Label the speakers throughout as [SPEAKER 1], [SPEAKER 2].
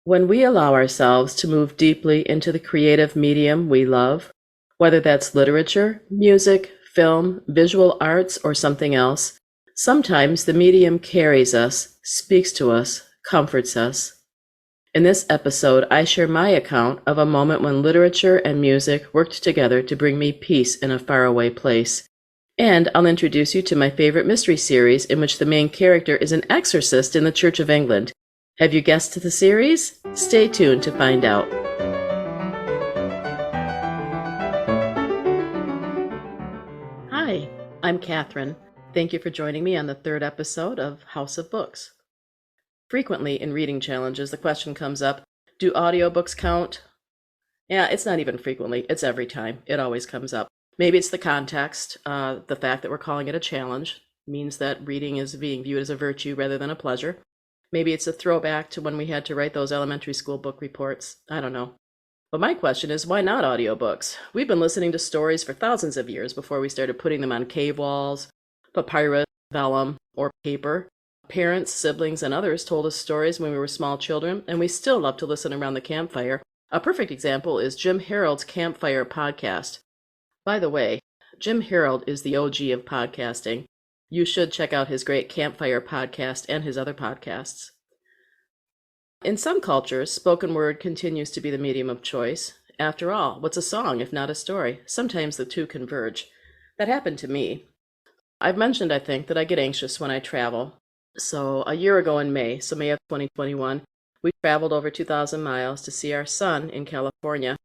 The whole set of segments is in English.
[SPEAKER 1] When we allow ourselves to move deeply into the creative medium we love, whether that's literature, music, film, visual arts, or something else, sometimes the medium carries us, speaks to us, comforts us. In this episode, I share my account of a moment when literature and music worked together to bring me peace in a faraway place. And I'll introduce you to my favorite mystery series in which the main character is an exorcist in the Church of England. Have you guessed the series? Stay tuned to find out. Hi, I'm Catherine. Thank you for joining me on the third episode of House of Books. Frequently in reading challenges, the question comes up, do audiobooks count? Yeah, it's not even frequently, it's every time. It always comes up. Maybe it's the context. The fact that we're calling it a challenge means that reading is being viewed as a virtue rather than a pleasure. Maybe it's a throwback to when we had to write those elementary school book reports. I don't know. But my question is, why not audiobooks? We've been listening to stories for thousands of years before we started putting them on cave walls, papyrus, vellum, or paper. Parents, siblings, and others told us stories when we were small children, and we still love to listen around the campfire. A perfect example is Jim Harold's Campfire podcast. By the way, Jim Harold is the OG of podcasting. You should check out his great Campfire podcast and his other podcasts. In some cultures, spoken word continues to be the medium of choice. After all, what's a song if not a story? Sometimes the two converge. That happened to me. I've mentioned, I think, that I get anxious when I travel. So a year ago in May, May of 2021, we traveled over 2,000 miles to see our son in California.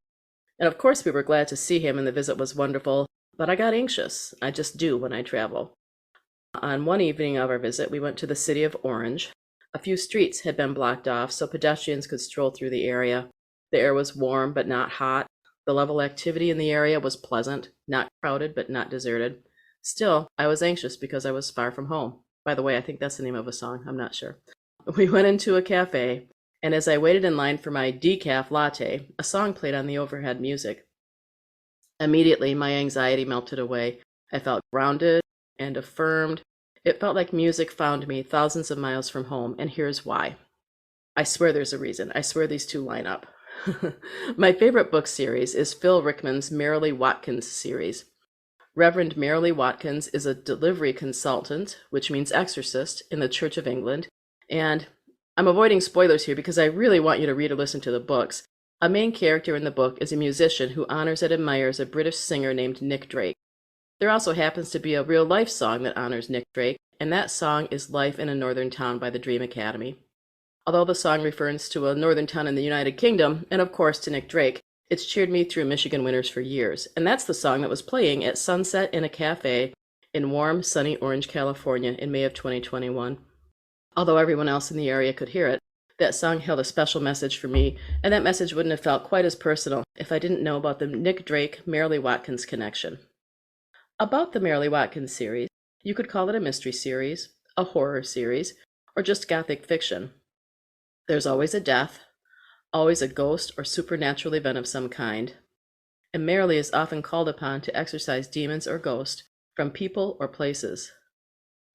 [SPEAKER 1] And of course, we were glad to see him and the visit was wonderful, but I got anxious. I just do when I travel. On one evening of our visit, we went to the city of Orange. A few streets had been blocked off so pedestrians could stroll through the area. The air was warm but not hot. The level of activity in the area was pleasant, not crowded but not deserted. Still, I was anxious because I was far from home. By the way, I think that's the name of a song. I'm not sure. We went into a cafe, and as I waited in line for my decaf latte, a song played on the overhead music. Immediately, my anxiety melted away. I felt grounded and affirmed. It felt like music found me thousands of miles from home, and here's why. I swear there's a reason. I swear these two line up. My favorite book series is Phil Rickman's Merrily Watkins series. Reverend Merrily Watkins is a delivery consultant, which means exorcist, in the Church of England, and I'm avoiding spoilers here because I really want you to read or listen to the books. A main character in the book is a musician who honors and admires a British singer named Nick Drake. There also happens to be a real-life song that honors Nick Drake, and that song is Life in a Northern Town by the Dream Academy. Although the song refers to a northern town in the United Kingdom, and of course to Nick Drake, it's cheered me through Michigan winters for years, and that's the song that was playing at sunset in a cafe in warm, sunny Orange, California in May of 2021. Although everyone else in the area could hear it, that song held a special message for me, and that message wouldn't have felt quite as personal if I didn't know about the Nick Drake Merrily Watkins connection. About the Merrily Watkins series, you could call it a mystery series, a horror series, or just gothic fiction. There's always a death, always a ghost or supernatural event of some kind, and Merrily is often called upon to exorcise demons or ghosts from people or places.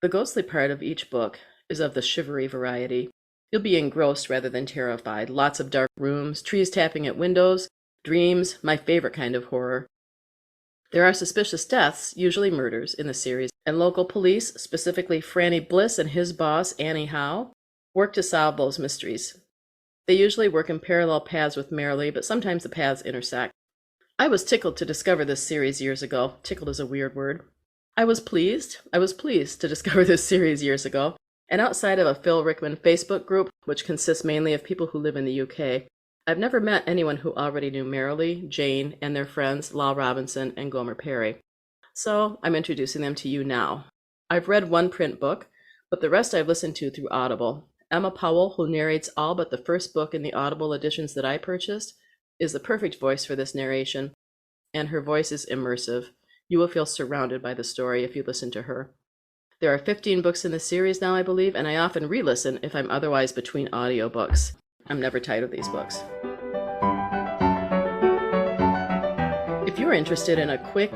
[SPEAKER 1] The ghostly part of each book is of the shivery variety. You'll be engrossed rather than terrified. Lots of dark rooms, trees tapping at windows, dreams, my favorite kind of horror. There are suspicious deaths, usually murders, in the series, and local police, specifically Franny Bliss and his boss, Annie Howe, work to solve those mysteries. They usually work in parallel paths with Merrily, but sometimes the paths intersect. I was tickled to discover this series years ago. Tickled is a weird word. I was pleased to discover this series years ago. And outside of a Phil Rickman Facebook group, which consists mainly of people who live in the UK, I've never met anyone who already knew Merrily, Jane, and their friends Lal Robinson and Gomer Perry. So I'm introducing them to you now. I've read one print book, but the rest I've listened to through Audible. Emma Powell, who narrates all but the first book in the Audible editions that I purchased, is the perfect voice for this narration, and her voice is immersive. You will feel surrounded by the story if you listen to her. There are 15 books in the series now, I believe, and I often re-listen if I'm otherwise between audiobooks. I'm never tired of these books. If you're interested in a quick,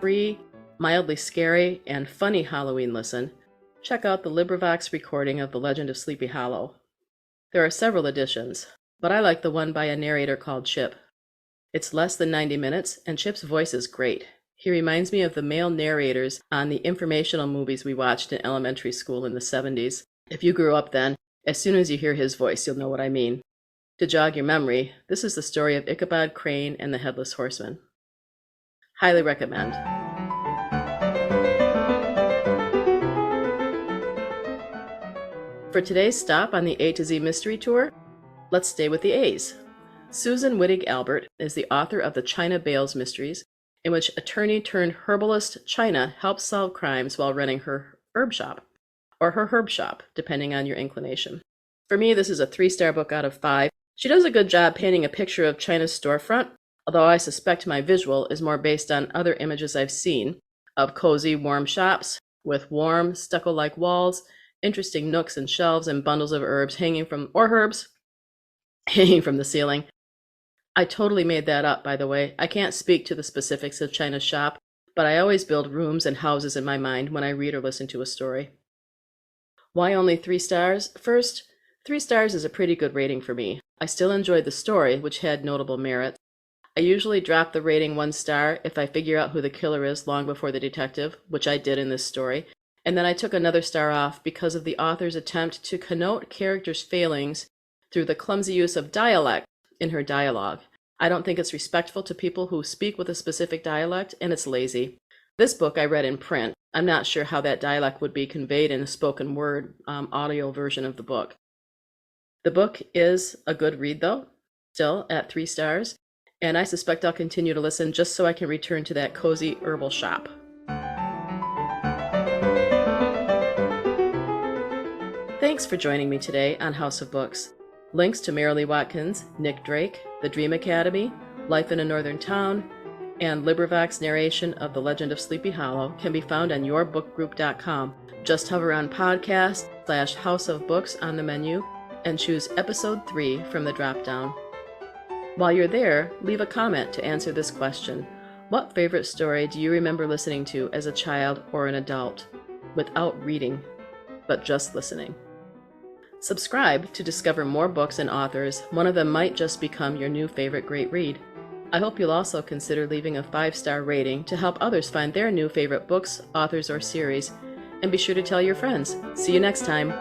[SPEAKER 1] free, mildly scary, and funny Halloween listen, check out the LibriVox recording of The Legend of Sleepy Hollow. There are several editions. but I like the one by a narrator called Chip. It's less than 90 minutes, and Chip's voice is great. He reminds me of the male narrators on the informational movies we watched in elementary school in the 70s. If you grew up then, as soon as you hear his voice, you'll know what I mean. To jog your memory, this is the story of Ichabod Crane and the Headless Horseman. Highly recommend. For today's stop on the A to Z Mystery Tour, let's stay with the A's. Susan Wittig Albert is the author of the China Bales Mysteries, in which attorney-turned-herbalist China helps solve crimes while running her herb shop, or her herb shop, depending on your inclination. For me, this is a 3-star book out of 5. She does a good job painting a picture of China's storefront, although I suspect my visual is more based on other images I've seen of cozy, warm shops with warm, stucco-like walls, interesting nooks and shelves, and bundles of herbs hanging from the ceiling. I totally made that up, by the way. I can't speak to the specifics of China's shop, but I always build rooms and houses in my mind when I read or listen to a story. Why only 3 stars? First, 3 stars is a pretty good rating for me. I still enjoyed the story, which had notable merits. I usually drop the rating 1 star if I figure out who the killer is long before the detective, which I did in this story, and then I took another star off because of the author's attempt to connote characters' failings through the clumsy use of dialect in her dialogue. I don't think it's respectful to people who speak with a specific dialect, and it's lazy. This book I read in print. I'm not sure how that dialect would be conveyed in a spoken word audio version of the book. The book is a good read, though, still at 3 stars, and I suspect I'll continue to listen just so I can return to that cozy herbal shop. Thanks for joining me today on House of Books. Links to Marilee Watkins, Nick Drake, The Dream Academy, Life in a Northern Town, and LibriVox narration of The Legend of Sleepy Hollow can be found on yourbookgroup.com. Just hover on podcast/House of Books on the menu and choose episode 3 from the drop-down. While you're there, leave a comment to answer this question. What favorite story do you remember listening to as a child or an adult, without reading, but just listening? Subscribe to discover more books and authors. One of them might just become your new favorite great read. I hope you'll also consider leaving a 5-star rating to help others find their new favorite books, authors, or series. And be sure to tell your friends. See you next time.